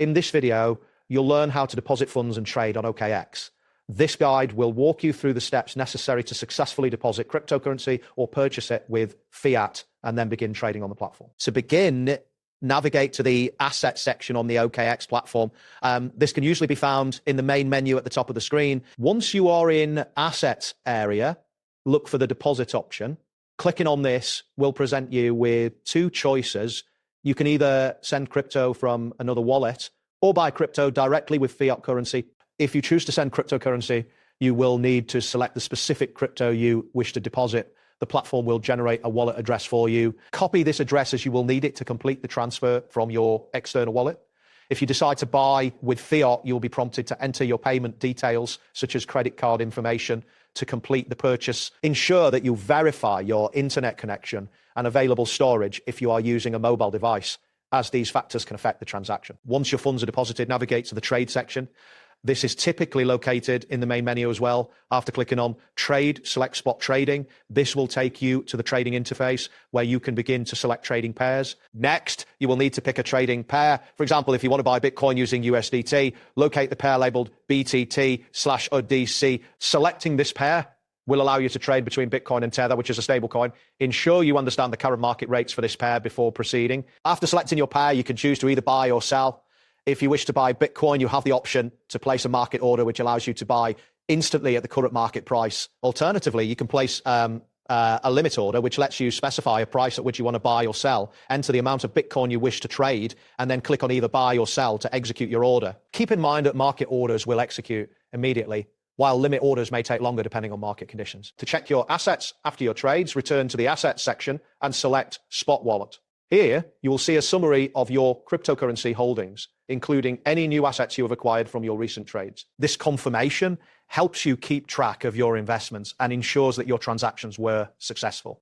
In this video, you'll learn how to deposit funds and trade on OKX. This guide will walk you through the steps necessary to successfully deposit cryptocurrency or purchase it with fiat and then begin trading on the platform. To begin, navigate to the assets section on the OKX platform. This can usually be found in the main menu at the top of the screen. Once you are in assets area, look for the deposit option. Clicking on this will present you with two choices. You can either send crypto from another wallet or buy crypto directly with fiat currency. If you choose to send cryptocurrency, you will need to select the specific crypto you wish to deposit. The platform will generate a wallet address for you. Copy this address as you will need it to complete the transfer from your external wallet. If you decide to buy with fiat, you'll be prompted to enter your payment details, such as credit card information, to complete the purchase. Ensure that you verify your internet connection and available storage if you are using a mobile device, as these factors can affect the transaction. Once your funds are deposited, navigate to the trade section. This is typically located in the main menu as well. After clicking on Trade, select Spot Trading. This will take you to the trading interface where you can begin to select trading pairs. Next, you will need to pick a trading pair. For example, if you want to buy Bitcoin using USDT, locate the pair labeled BTT/USDC. Selecting this pair will allow you to trade between Bitcoin and Tether, which is a stablecoin. Ensure you understand the current market rates for this pair before proceeding. After selecting your pair, you can choose to either buy or sell. If you wish to buy Bitcoin, you have the option to place a market order, which allows you to buy instantly at the current market price. Alternatively, you can place a limit order, which lets you specify a price at which you want to buy or sell, enter the amount of Bitcoin you wish to trade, and then click on either buy or sell to execute your order. Keep in mind that market orders will execute immediately, while limit orders may take longer depending on market conditions. To check your assets after your trades, return to the Assets section and select Spot Wallet. Here, you will see a summary of your cryptocurrency holdings, including any new assets you have acquired from your recent trades. This confirmation helps you keep track of your investments and ensures that your transactions were successful.